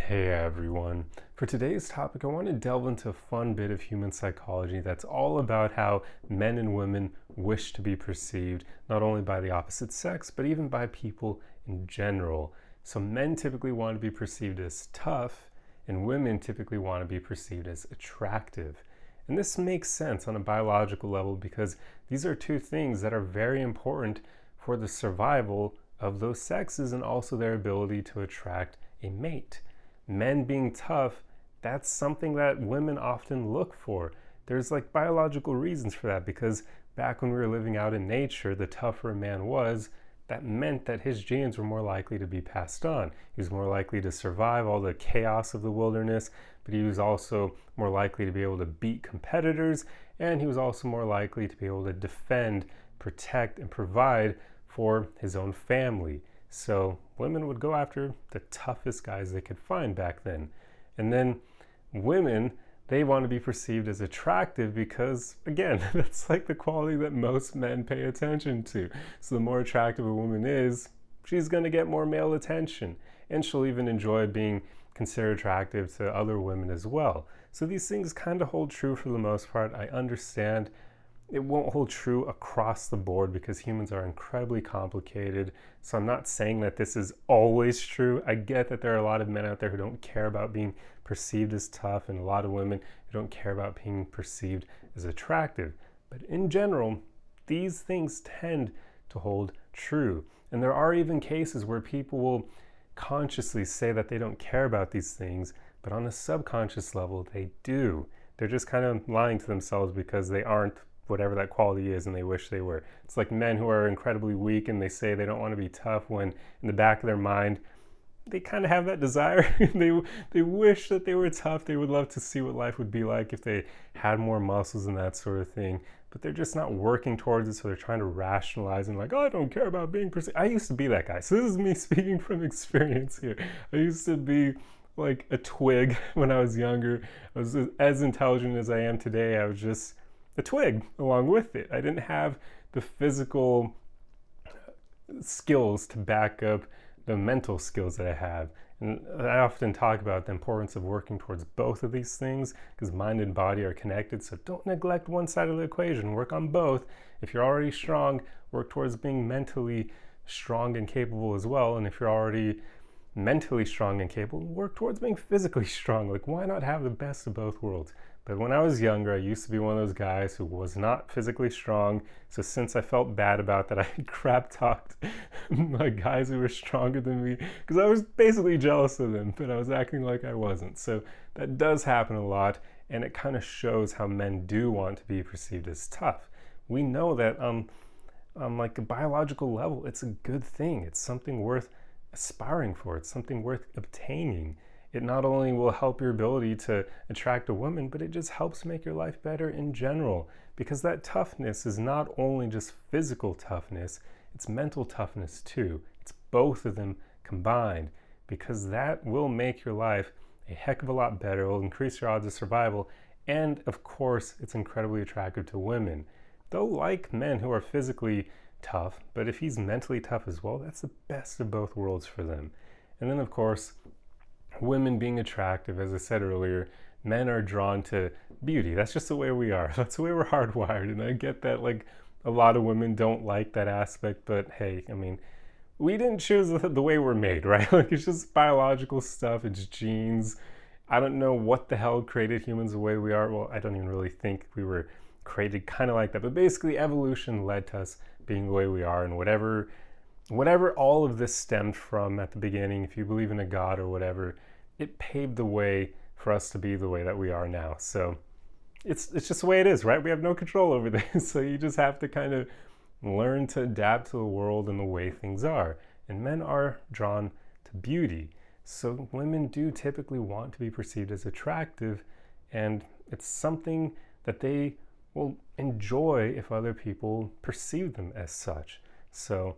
Hey everyone. For today's topic, I want to delve into a fun bit of human psychology that's all about how men and women wish to be perceived, not only by the opposite sex, but even by people in general. So, men typically want to be perceived as tough, and women typically want to be perceived as attractive. And this makes sense on a biological level because these are two things that are very important for the survival of those sexes and also their ability to attract a mate. Men being tough, that's something that women often look for. There's like biological reasons for that because back when we were living out in nature, the tougher a man was, that meant that his genes were more likely to be passed on. He was more likely to survive all the chaos of the wilderness, but he was also more likely to be able to beat competitors, and he was also more likely to be able to defend, protect, and provide for his own family. So women would go after the toughest guys they could find back then. And then women, they want to be perceived as attractive because, again, that's like the quality that most men pay attention to. So the more attractive a woman is, she's going to get more male attention. And she'll even enjoy being considered attractive to other women as well. So these things kind of hold true for the most part. I understand it won't hold true across the board because humans are incredibly complicated. So I'm not saying that this is always true. I get that there are a lot of men out there who don't care about being perceived as tough and a lot of women who don't care about being perceived as attractive. But in general, these things tend to hold true. And there are even cases where people will consciously say that they don't care about these things, but on a subconscious level, they do. They're just kind of lying to themselves because they aren't whatever that quality is and they wish they were. It's like men who are incredibly weak and they say they don't want to be tough when in the back of their mind they kind of have that desire. they wish that they were tough. They would love to see what life would be like if they had more muscles and that sort of thing, but they're just not working towards it, so they're trying to rationalize and like, oh, I don't care about being perceived. I used to be that guy. So this is me speaking from experience here. I used to be like a twig when I was younger. I was as intelligent as I am today. I was just a twig along with it. I didn't have the physical skills to back up the mental skills that I have. And I often talk about the importance of working towards both of these things because mind and body are connected. So don't neglect one side of the equation. Work on both. If you're already strong, work towards being mentally strong and capable as well. And if you're already mentally strong and capable, work towards being physically strong. Like, why not have the best of both worlds? But when I was younger, I used to be one of those guys who was not physically strong. So since I felt bad about that, I crap talked my guys who were stronger than me because I was basically jealous of them, but I was acting like I wasn't. So that does happen a lot, and it kind of shows how men do want to be perceived as tough. We know that on like a biological level, it's a good thing. It's something worth aspiring for. It's something worth obtaining. It not only will help your ability to attract a woman, but it just helps make your life better in general because that toughness is not only just physical toughness, it's mental toughness too. It's both of them combined because that will make your life a heck of a lot better. It will increase your odds of survival, and of course, it's incredibly attractive to women. They'll like men who are physically tough, but if he's mentally tough as well, that's the best of both worlds for them. And then of course, women being attractive, as I said earlier, men are drawn to beauty. That's just the way we are. That's the way we're hardwired. And I get that like a lot of women don't like that aspect, but hey, I mean, we didn't choose the way we're made, right? Like it's just biological stuff, it's genes. I don't know what the hell created humans the way we are. Well, I don't even really think we were created kind of like that, but basically evolution led to us being the way we are, and whatever all of this stemmed from at the beginning, if you believe in a God or whatever, it paved the way for us to be the way that we are now. So it's just the way it is, right? We have no control over this. So you just have to kind of learn to adapt to the world and the way things are. And men are drawn to beauty. So women do typically want to be perceived as attractive, and it's something that they will enjoy if other people perceive them as such. So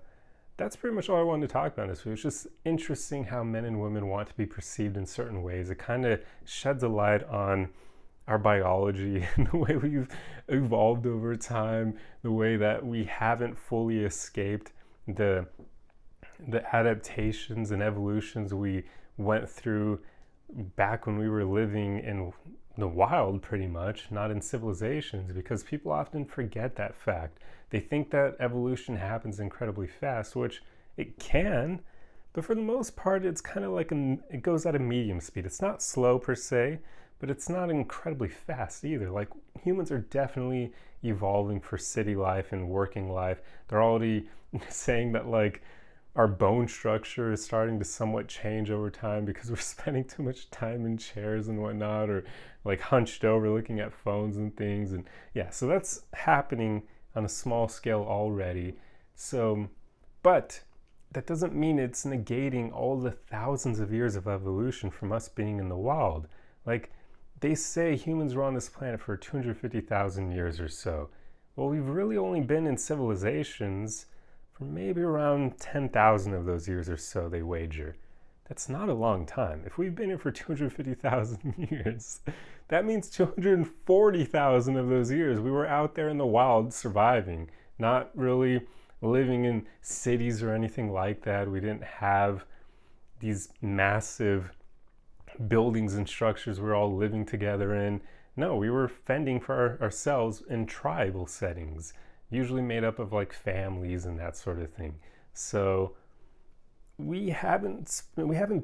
that's pretty much all I wanted to talk about this week. It's just interesting how men and women want to be perceived in certain ways. It kind of sheds a light on our biology and the way we've evolved over time, the way that we haven't fully escaped the adaptations and evolutions we went through back when we were living in the wild, pretty much, not in civilizations, because people often forget that fact. They think that evolution happens incredibly fast, which it can, but for the most part, it's kind of like it goes at a medium speed. It's not slow per se, but it's not incredibly fast either. Like, humans are definitely evolving for city life and working life. They're already saying that, like, our bone structure is starting to somewhat change over time because we're spending too much time in chairs and whatnot, or like hunched over looking at phones and things. And yeah, so that's happening on a small scale already. So, but that doesn't mean it's negating all the thousands of years of evolution from us being in the wild. Like, they say humans were on this planet for 250,000 years or so. Well, we've really only been in civilizations for maybe around 10,000 of those years or so, they wager. That's not a long time. If we've been here for 250,000 years, that means 240,000 of those years we were out there in the wild surviving, not really living in cities or anything like that. We didn't have these massive buildings and structures we're all living together in. No, we were fending for ourselves in tribal settings, usually made up of like families and that sort of thing. So we haven't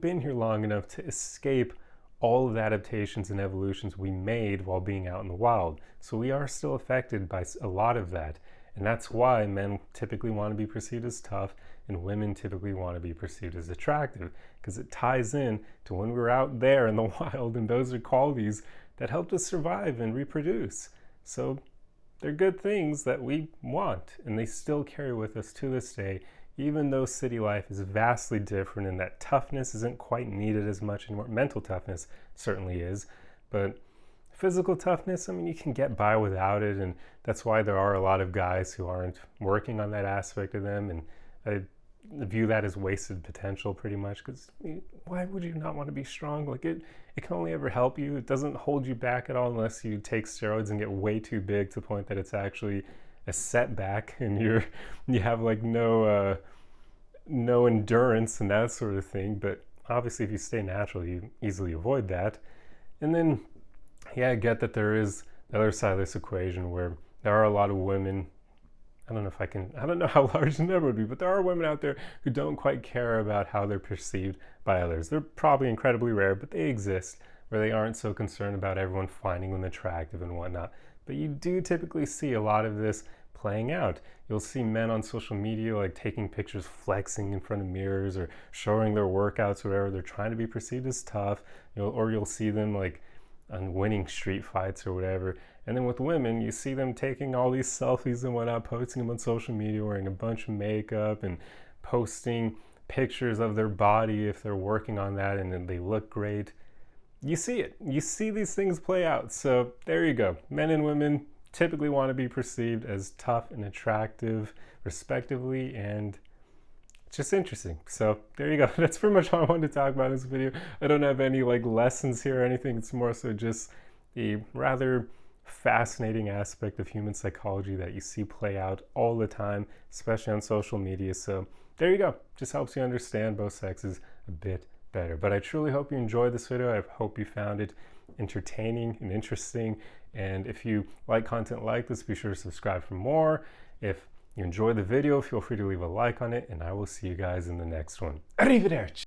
been here long enough to escape all of the adaptations and evolutions we made while being out in the wild. So we are still affected by a lot of that. And that's why men typically want to be perceived as tough and women typically want to be perceived as attractive, because it ties in to when we were out there in the wild, and those are qualities that helped us survive and reproduce. So they're good things that we want, and they still carry with us to this day, even though city life is vastly different and that toughness isn't quite needed as much anymore. Mental toughness certainly is, but physical toughness, I mean, you can get by without it, and that's why there are a lot of guys who aren't working on that aspect of them, and I view that as wasted potential pretty much, because why would you not want to be strong? Like, it can only ever help you. It doesn't hold you back at all unless you take steroids and get way too big to the point that it's actually a setback and you have like no endurance and that sort of thing. But obviously if you stay natural, you easily avoid that. And then yeah, I get that there is the other side of this equation where there are a lot of women. I don't know how large the number would be, but there are women out there who don't quite care about how they're perceived by others. They're probably incredibly rare, but they exist, where they aren't so concerned about everyone finding them attractive and whatnot. But you do typically see a lot of this playing out. You'll see men on social media like taking pictures flexing in front of mirrors or showing their workouts or whatever. They're trying to be perceived as tough, or you'll see them like on winning street fights or whatever. And then with women, you see them taking all these selfies and whatnot, posting them on social media, wearing a bunch of makeup and posting pictures of their body if they're working on that, and then they look great. You see it. You see these things play out. So there you go. Men and women typically want to be perceived as tough and attractive, respectively, and it's just interesting. So there you go. That's pretty much all I wanted to talk about in this video. I don't have any like lessons here or anything. It's more so just a rather fascinating aspect of human psychology that you see play out all the time, especially on social media. So there you go. Just helps you understand both sexes a bit better. But I truly hope you enjoyed this video. I hope you found it entertaining and interesting. And if you like content like this, be sure to subscribe for more. If you enjoyed the video, feel free to leave a like on it, and I will see you guys in the next one. Arrivederci!